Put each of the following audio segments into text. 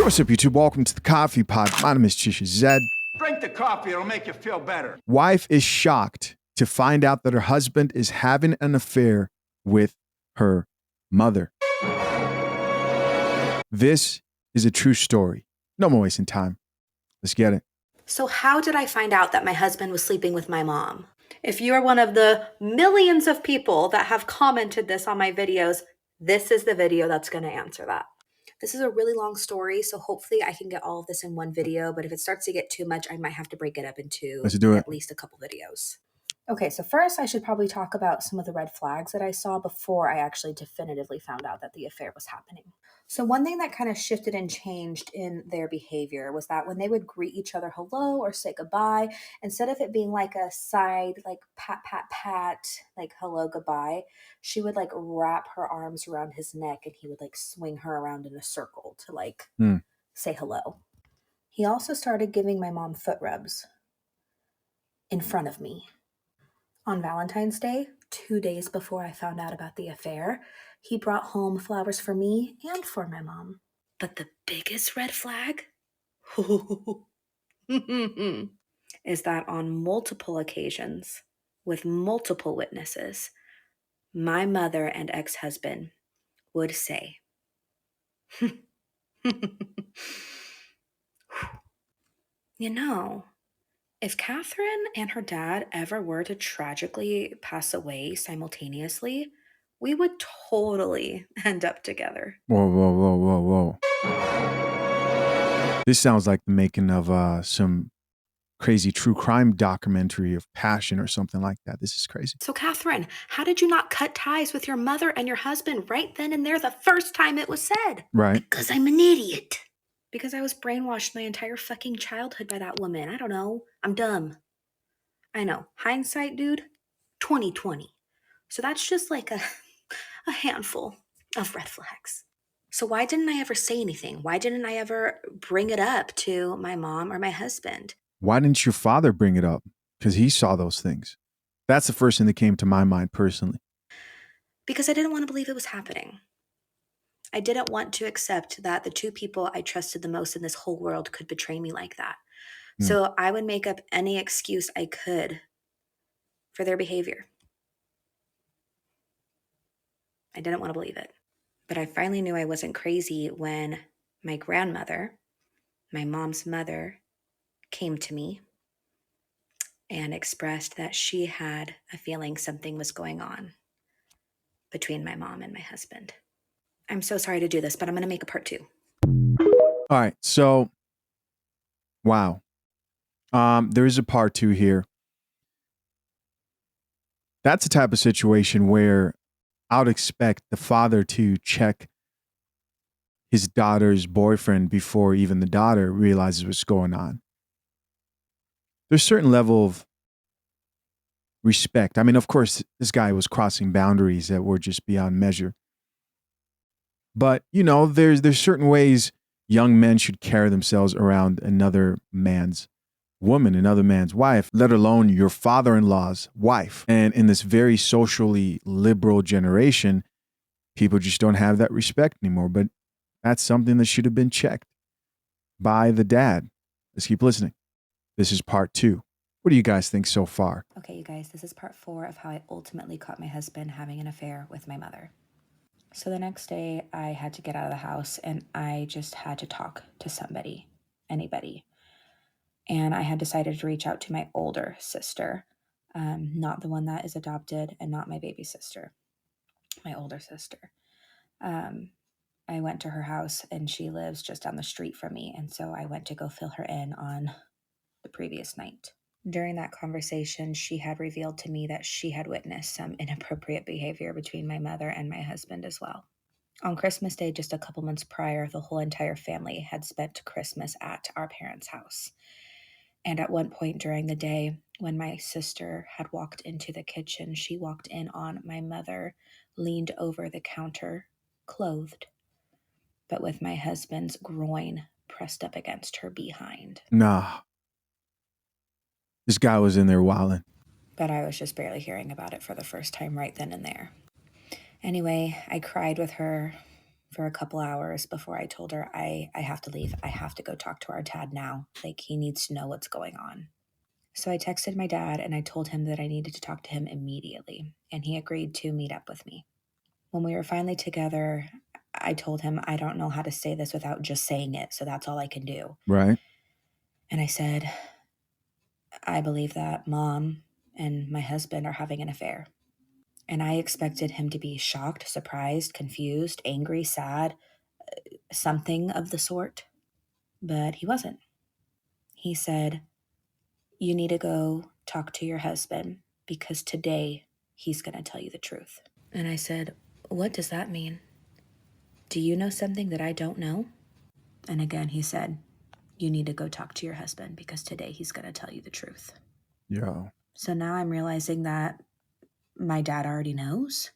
what's up, YouTube? Welcome to the Coffee Pod. My name is Chisha Zed. Drink the coffee, it'll make you feel better. Wife is shocked to find out that her husband is having an affair with her mother. This is a true story. No more wasting time. Let's get it. So how did I find out that my husband was sleeping with my mom? If you are one of the millions of people that have commented this on my videos, this is the video that's going to answer that. This is a really long story, so hopefully I can get all of this in one video, but if it starts to get too much, I might have to break it up into at least a couple videos. Okay, so first I should probably talk about some of the red flags that I saw before I actually definitively found out that the affair was happening. So one thing that kind of shifted and changed in their behavior was that when they would greet each other hello or say goodbye, instead of it being like a side, like pat, pat, pat, like hello, goodbye, she would like wrap her arms around his neck and he would like swing her around in a circle to like say hello. He also started giving my mom foot rubs in front of me. On Valentine's Day, 2 days before I found out about the affair, he brought home flowers for me and for my mom. But the biggest red flag is that on multiple occasions, with multiple witnesses, my mother and ex-husband would say, you know, if Catherine and her dad ever were to tragically pass away simultaneously, we would totally end up together. Whoa, whoa, whoa, whoa, whoa. This sounds like the making of some crazy true crime documentary of Passion or something like that. This is crazy. So, Catherine, how did you not cut ties with your mother and your husband right then and there the first time it was said? Right. Because I'm an idiot. Because I was brainwashed my entire fucking childhood by that woman. I don't know. I'm dumb. I know. Hindsight, dude, 2020. So that's just like a handful of red flags. So why didn't I ever say anything? Why didn't I ever bring it up to my mom or my husband? Why didn't your father bring it up? Because he saw those things. That's the first thing that came to my mind personally. Because I didn't want to believe it was happening. I didn't want to accept that the two people I trusted the most in this whole world could betray me like that. So I would make up any excuse I could for their behavior. I didn't want to believe it. But I finally knew I wasn't crazy when my grandmother, my mom's mother, came to me and expressed that she had a feeling something was going on between my mom and my husband. I'm so sorry to do this, but I'm going to make a part 2. All right. So, wow. There is a part 2 here. That's the type of situation where I would expect the father to check his daughter's boyfriend before even the daughter realizes what's going on. There's a certain level of respect. I mean, of course, this guy was crossing boundaries that were just beyond measure. But, you know, there's certain ways young men should carry themselves around another man's woman, another man's wife, let alone your father-in-law's wife. And in this very socially liberal generation, people just don't have that respect anymore. But that's something that should have been checked by the dad. Let's keep listening. This is part 2. What do you guys think so far? Okay, you guys, this is part 4 of how I ultimately caught my husband having an affair with my mother. So the next day I had to get out of the house and I just had to talk to somebody, anybody. And I had decided to reach out to my older sister, not the one that is adopted and not my baby sister, my older sister. I went to her house and she lives just down the street from me. And so I went to go fill her in on the previous night. During that conversation, she had revealed to me that she had witnessed some inappropriate behavior between my mother and my husband as well. On Christmas Day, just a couple months prior, the whole entire family had spent Christmas at our parents' house. And at one point during the day, when my sister had walked into the kitchen, she walked in on my mother, leaned over the counter, clothed, but with my husband's groin pressed up against her behind. Nah. This guy was in there wilding. But I was just barely hearing about it for the first time right then and there. Anyway, I cried with her for a couple hours before I told her I have to leave. I have to go talk to our dad now. Like, he needs to know what's going on. So I texted my dad and I told him that I needed to talk to him immediately, and he agreed to meet up with me. When we were finally together, I told him I don't know how to say this without just saying it, so that's all I can do. Right. And I said, I believe that Mom and my husband are having an affair. And I expected him to be shocked, surprised, confused, angry, sad, something of the sort. But he wasn't. He said, you need to go talk to your husband because today he's going to tell you the truth. And I said, what does that mean? Do you know something that I don't know? And again, he said, you need to go talk to your husband because today he's going to tell you the truth. Yeah. So now I'm realizing that my dad already knows.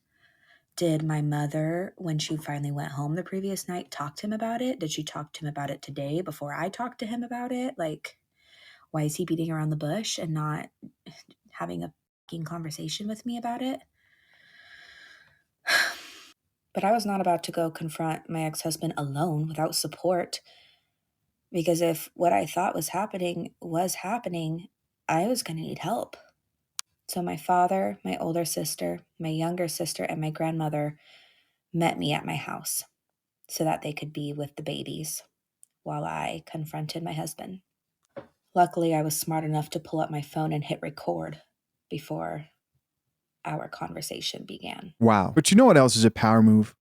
Did my mother, when she finally went home the previous night, talk to him about it? Did she talk to him about it today before I talked to him about it? Like, why is he beating around the bush and not having a fucking conversation with me about it? But I was not about to go confront my ex-husband alone without support, because if what I thought was happening, I was going to need help. So my father, my older sister, my younger sister, and my grandmother met me at my house so that they could be with the babies while I confronted my husband. Luckily, I was smart enough to pull up my phone and hit record before our conversation began. Wow. But you know what else is a power move?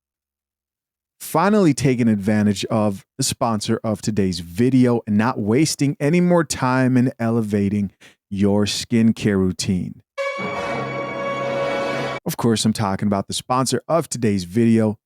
Finally taking advantage of the sponsor of today's video and not wasting any more time in elevating your skincare routine. Of course, I'm talking about the sponsor of today's video,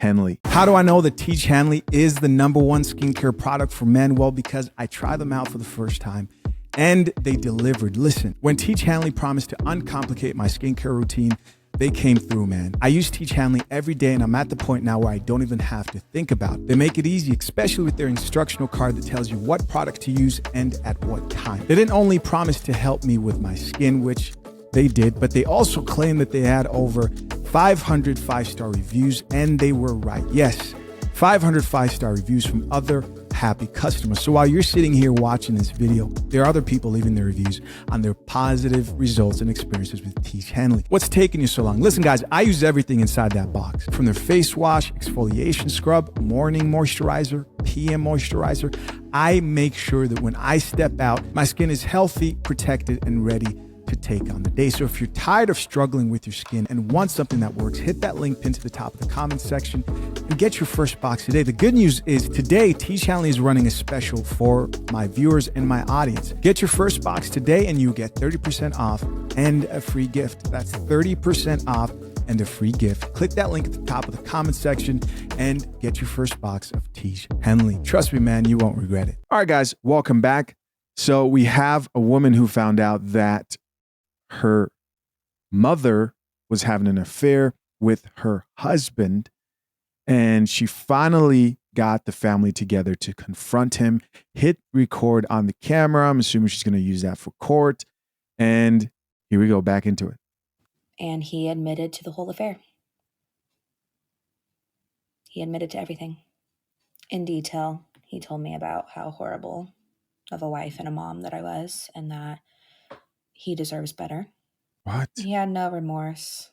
Henley. How do I know that Henley is the #1 skincare product for men? Well, because I tried them out for the first time and they delivered. Listen, when Henley promised to uncomplicate my skincare routine, they came through, man. I use Henley every day and I'm at the point now where I don't even have to think about it. They make it easy, especially with their instructional card that tells you what product to use and at what time. They didn't only promise to help me with my skin, which they did, but they also claimed that they had over 500 5-star reviews, and they were right. Yes, 500 5-star reviews from other happy customers. So while you're sitting here watching this video, there are other people leaving their reviews on their positive results and experiences with Henley. What's taking you so long? Listen, guys, I use everything inside that box. From their face wash, exfoliation scrub, morning moisturizer, PM moisturizer. I make sure that when I step out, my skin is healthy, protected, and ready to take on the day. So if you're tired of struggling with your skin and want something that works, hit that link pinned to the top of the comment section and get your first box today. The good news is today, Henley is running a special for my viewers and my audience. Get your first box today and you get 30% off and a free gift. That's 30% off and a free gift. Click that link at the top of the comment section and get your first box of Henley. Trust me, man, you won't regret it. All right, guys, welcome back. So we have a woman who found out that her mother was having an affair with her husband, and she finally got the family together to confront him, hit record on the camera. I'm assuming she's going to use that for court. And here we go, back into it. And he admitted to the whole affair. He admitted to everything. In detail, he told me about how horrible of a wife and a mom that I was, and that he deserves better. What? He had no remorse.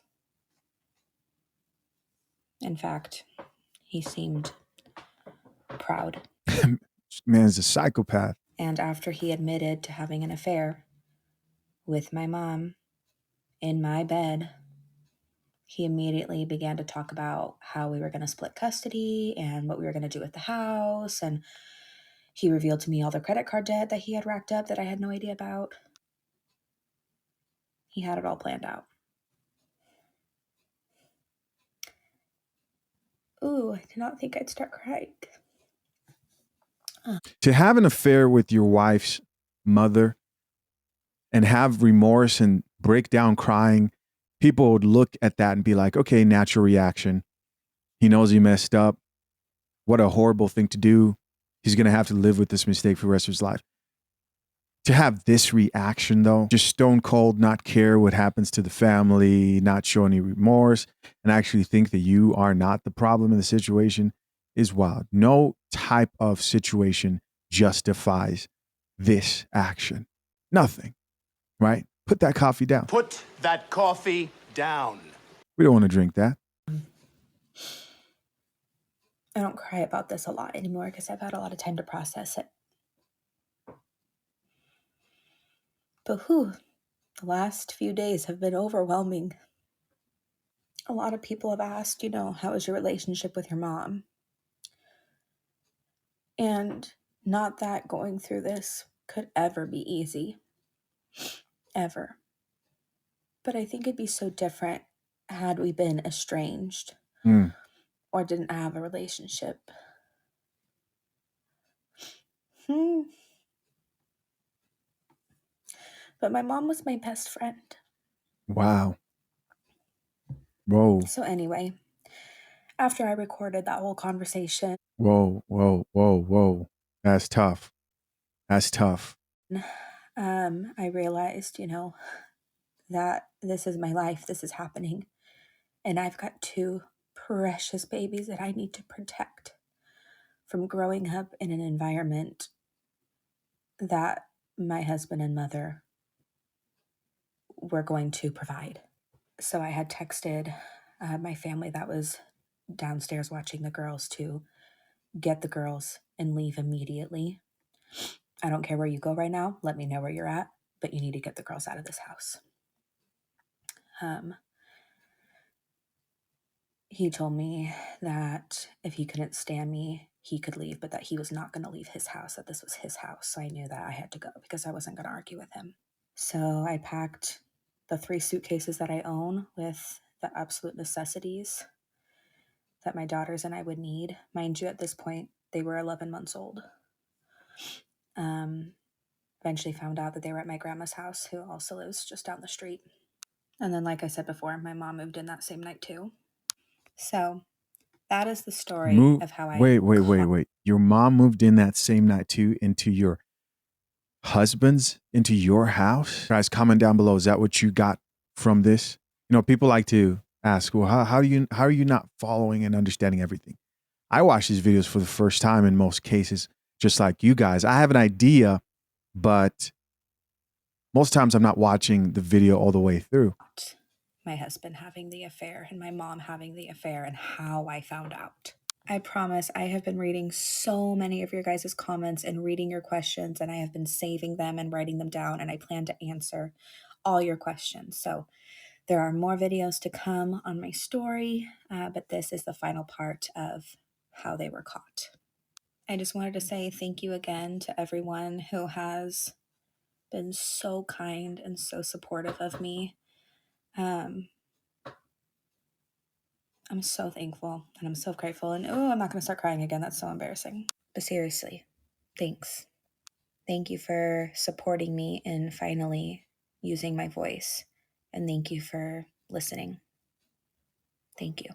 In fact, he seemed proud. Man's a psychopath. And after he admitted to having an affair with my mom in my bed, he immediately began to talk about how we were going to split custody and what we were going to do with the house. And he revealed to me all the credit card debt that he had racked up that I had no idea about. He had it all planned out. Ooh, I did not think I'd start crying. To have an affair with your wife's mother and have remorse and break down crying, people would look at that and be like, okay, natural reaction. He knows he messed up. What a horrible thing to do. He's going to have to live with this mistake for the rest of his life. To have this reaction, though, just stone cold, not care what happens to the family, not show any remorse, and actually think that you are not the problem in the situation is wild. No type of situation justifies this action. Nothing, right? Put that coffee down. Put that coffee down. We don't want to drink that. I don't cry about this a lot anymore because I've had a lot of time to process it. But the last few days have been overwhelming. A lot of people have asked, how is your relationship with your mom? And not that going through this could ever be easy. Ever. But I think it'd be so different had we been estranged or didn't have a relationship. But my mom was my best friend. Wow. Whoa. So anyway, after I recorded that whole conversation. Whoa. That's tough. I realized, that this is my life. This is happening. And I've got 2 precious babies that I need to protect from growing up in an environment that my husband and mother were going to provide. So I had texted my family that was downstairs watching the girls to get the girls and leave immediately. I don't care where you go right now. Let me know where you're at, but you need to get the girls out of this house. He told me that if he couldn't stand me, he could leave, but that he was not going to leave his house, that this was his house. So I knew that I had to go because I wasn't going to argue with him. So I packed the 3 suitcases that I own with the absolute necessities that my daughters and I would need. Mind you, at this point, they were 11 months old. Eventually found out that they were at my grandma's house, who also lives just down the street. And then, like I said before, my mom moved in that same night too. So that is the story of how I... Wait. Your mom moved in that same night too into your house? Guys, comment down below. Is that what you got from this? People like to ask, well, how are you not following and understanding everything? I watch these videos for the first time in most cases, just like you guys. I have an idea, but most times I'm not watching the video all the way through. My husband having the affair and my mom having the affair and how I found out. I promise I have been reading so many of your guys' comments and reading your questions, and I have been saving them and writing them down, and I plan to answer all your questions. So there are more videos to come on my story, but this is the final part of how they were caught. I just wanted to say thank you again to everyone who has been so kind and so supportive of me. I'm so thankful and I'm so grateful. And I'm not going to start crying again. That's so embarrassing. But seriously, thanks. Thank you for supporting me in finally using my voice. And thank you for listening. Thank you.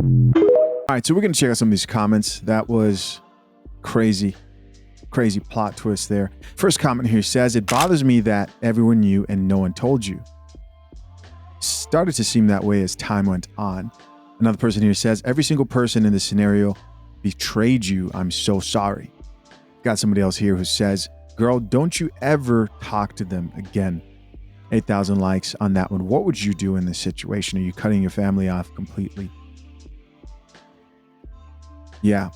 All right, so we're going to check out some of these comments. That was crazy plot twist there. First comment here says, it bothers me that everyone knew and no one told you. Started to seem that way as time went on. Another person here says, every single person in this scenario betrayed you. I'm so sorry. Got somebody else here who says, girl, don't you ever talk to them again. 8,000 likes on that one. What would you do in this situation? Are you cutting your family off completely? Yeah.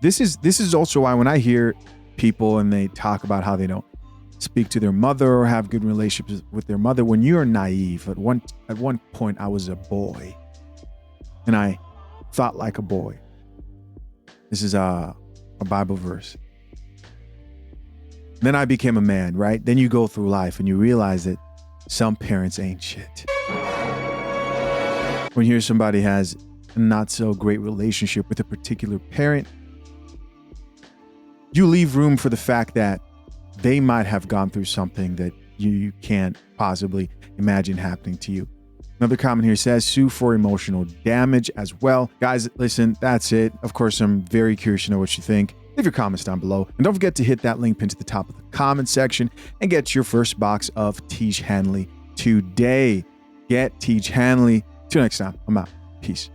This is also why when I hear people and they talk about how they don't speak to their mother or have good relationships with their mother, when you're naive, at one point I was a boy and I thought like a boy. This is a Bible verse. Then I became a man, right? Then you go through life and you realize that some parents ain't shit. When you hear somebody has a not so great relationship with a particular parent, you leave room for the fact that they might have gone through something that you can't possibly imagine happening to you. Another comment here says, sue for emotional damage as well. Guys, listen, that's it. Of course, I'm very curious to know what you think. Leave your comments down below. And don't forget to hit that link pinned to the top of the comment section and get your first box of Teach Henley today. Get Teach Henley. Till next time, I'm out. Peace.